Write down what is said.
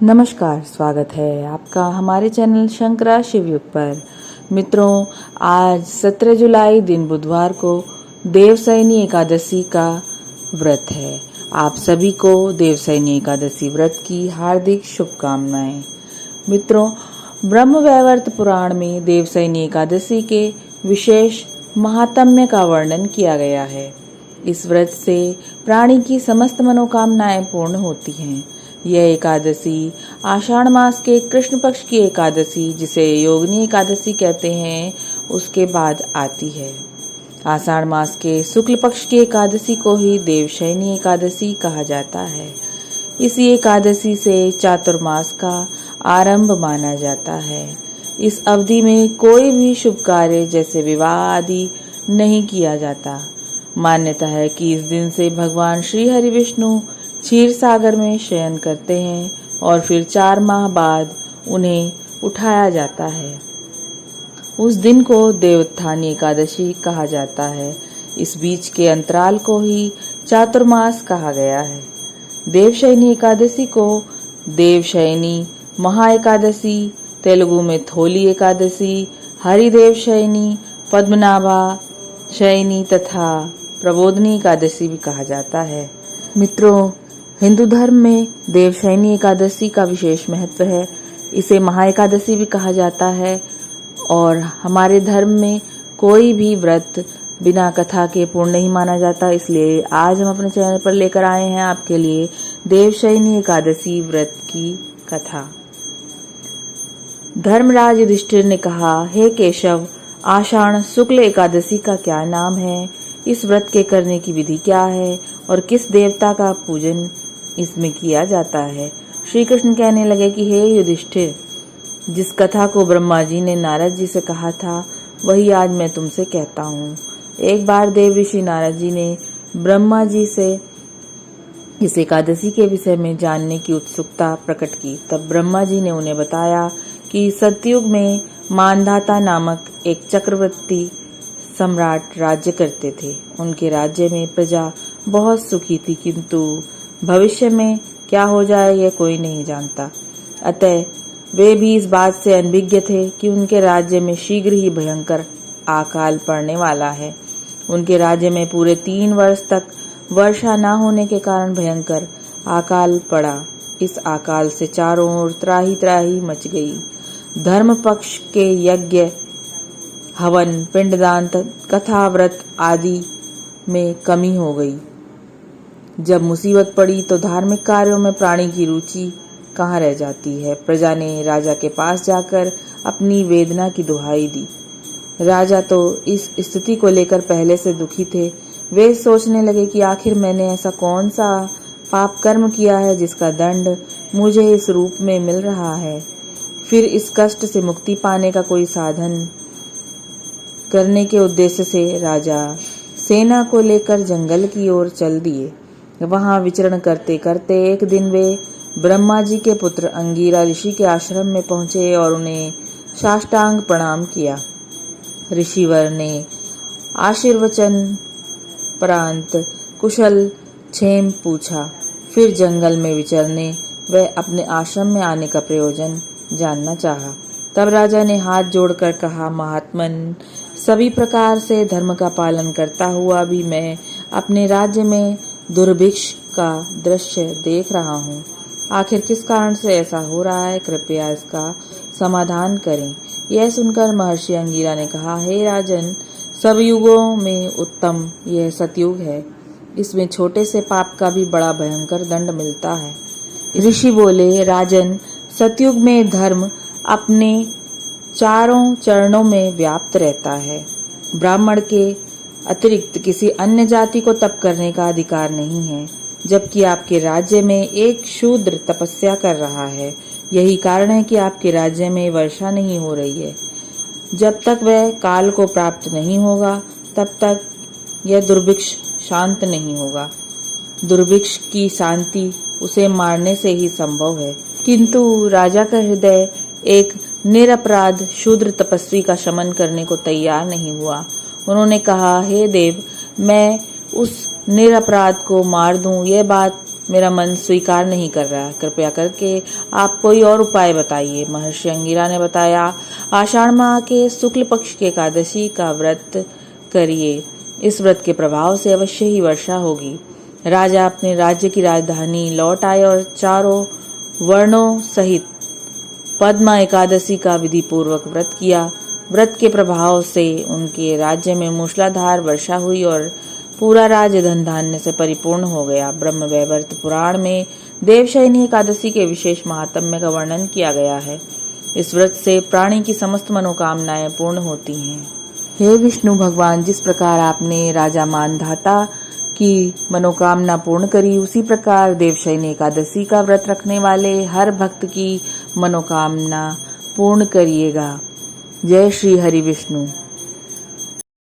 नमस्कार, स्वागत है आपका हमारे चैनल शंकरा शिवयुग पर। मित्रों, आज 17 जुलाई दिन बुधवार को देवशयनी एकादशी का व्रत है। आप सभी को देवशयनी एकादशी व्रत की हार्दिक शुभकामनाएं। मित्रों, ब्रह्मवैवर्त पुराण में देवशयनी एकादशी के विशेष महात्म्य का वर्णन किया गया है। इस व्रत से प्राणी की समस्त मनोकामनाएं पूर्ण होती हैं। यह एकादशी आषाढ़ मास के कृष्ण पक्ष की एकादशी, जिसे योगिनी एकादशी कहते हैं, उसके बाद आती है। आषाढ़ मास के शुक्ल पक्ष की एकादशी को ही देवशयनी एकादशी कहा जाता है। इसी एकादशी से चातुर्मास का आरंभ माना जाता है। इस अवधि में कोई भी शुभ कार्य जैसे विवाह आदि नहीं किया जाता। मान्यता है कि इस दिन से भगवान श्री हरि विष्णु क्षीर सागर में शयन करते हैं और फिर 4 माह बाद उन्हें उठाया जाता है। उस दिन को देवोत्थानी एकादशी कहा जाता है। इस बीच के अंतराल को ही चातुर्मास कहा गया है। देवशयनी एकादशी को देवशयनी महा एकादशी, तेलुगु में थोली एकादशी, हरिदेव शयनी, पद्मनाभा शयनी तथा प्रबोधनी एकादशी भी कहा जाता है। मित्रों, हिंदू धर्म में देवशयनी एकादशी का विशेष महत्व है। इसे महा एकादशी भी कहा जाता है और हमारे धर्म में कोई भी व्रत बिना कथा के पूर्ण नहीं माना जाता। इसलिए आज हम अपने चैनल पर लेकर आए हैं आपके लिए देवशयनी एकादशी व्रत की कथा। धर्मराज युधिष्ठिर ने कहा, हे केशव, आषाढ़ शुक्ल एकादशी का क्या नाम है? इस व्रत के करने की विधि क्या है और किस देवता का पूजन इसमें किया जाता है? श्री कृष्ण कहने लगे कि हे युधिष्ठिर, जिस कथा को ब्रह्मा जी ने नारद जी से कहा था वही आज मैं तुमसे कहता हूँ। एक बार देव ऋषि नारद जी ने ब्रह्मा जी से इस एकादशी के विषय में जानने की उत्सुकता प्रकट की। तब ब्रह्मा जी ने उन्हें बताया कि सतयुग में मानधाता नामक एक चक्रवर्ती सम्राट राज्य करते थे। उनके राज्य में प्रजा बहुत सुखी थी, किंतु भविष्य में क्या हो जाए यह कोई नहीं जानता। अतः वे भी इस बात से अनभिज्ञ थे कि उनके राज्य में शीघ्र ही भयंकर अकाल पड़ने वाला है। उनके राज्य में पूरे 3 वर्ष तक वर्षा न होने के कारण भयंकर अकाल पड़ा। इस अकाल से चारों ओर त्राही त्राही मच गई। धर्म पक्ष के यज्ञ, हवन, पिंडदान, कथा, व्रत आदि में कमी हो गई। जब मुसीबत पड़ी तो धार्मिक कार्यों में प्राणी की रुचि कहाँ रह जाती है। प्रजा ने राजा के पास जाकर अपनी वेदना की दुहाई दी। राजा तो इस स्थिति को लेकर पहले से दुखी थे। वे सोचने लगे कि आखिर मैंने ऐसा कौन सा पाप कर्म किया है जिसका दंड मुझे इस रूप में मिल रहा है। फिर इस कष्ट से मुक्ति पाने का कोई साधन करने के उद्देश्य से राजा सेना को लेकर जंगल की ओर चल दिए। वहां विचरण करते करते एक दिन वे ब्रह्मा जी के पुत्र अंगिरा ऋषि के आश्रम में पहुंचे और उन्हें साष्टांग प्रणाम किया। ऋषिवर ने आशीर्वचन प्रांत कुशल क्षेम पूछा। फिर जंगल में विचरने व अपने आश्रम में आने का प्रयोजन जानना चाहा। तब राजा ने हाथ जोड़कर कहा, महात्मन, सभी प्रकार से धर्म का पालन करता हुआ भी मैं अपने राज्य में दुर्भिक्ष का दृश्य देख रहा हूँ। आखिर किस कारण से ऐसा हो रहा है? कृपया इसका समाधान करें। यह सुनकर महर्षि अंगिरा ने कहा, हे राजन, सब युगों में उत्तम यह सतयुग है। इसमें छोटे से पाप का भी बड़ा भयंकर दंड मिलता है। ऋषि बोले, राजन, सतयुग में धर्म अपने चारों चरणों में व्याप्त रहता है। ब्राह्मण के अतिरिक्त किसी अन्य जाति को तप करने का अधिकार नहीं है, जबकि आपके राज्य में एक शूद्र तपस्या कर रहा है। यही कारण है कि आपके राज्य में वर्षा नहीं हो रही है। जब तक वह काल को प्राप्त नहीं होगा तब तक यह दुर्भिक्ष शांत नहीं होगा। दुर्भिक्ष की शांति उसे मारने से ही संभव है। किंतु राजा का हृदय एक निरपराध शूद्र तपस्वी का शमन करने को तैयार नहीं हुआ। उन्होंने कहा, हे देव, मैं उस निरपराध को मार दूं, यह बात मेरा मन स्वीकार नहीं कर रहा। कृपया करके आप कोई और उपाय बताइए। महर्षि अंगिरा ने बताया, आषाढ़ माह के शुक्ल पक्ष की एकादशी का व्रत करिए। इस व्रत के प्रभाव से अवश्य ही वर्षा होगी। राजा अपने राज्य की राजधानी लौट आए और चारों वर्णों सहित पद्मा एकादशी का विधि पूर्वक व्रत किया। व्रत के प्रभाव से उनके राज्य में मूसलाधार वर्षा हुई और पूरा राज्य धन धान्य से परिपूर्ण हो गया। ब्रह्म वैवर्त पुराण में देवशयनी एकादशी के विशेष महात्म्य का वर्णन किया गया है। इस व्रत से प्राणी की समस्त मनोकामनाएं पूर्ण होती हैं। हे विष्णु भगवान, जिस प्रकार आपने राजा मानधाता की मनोकामना पूर्ण करी, उसी प्रकार देवशयनी एकादशी का व्रत रखने वाले हर भक्त की मनोकामना पूर्ण करिएगा। जय श्री हरि विष्णु।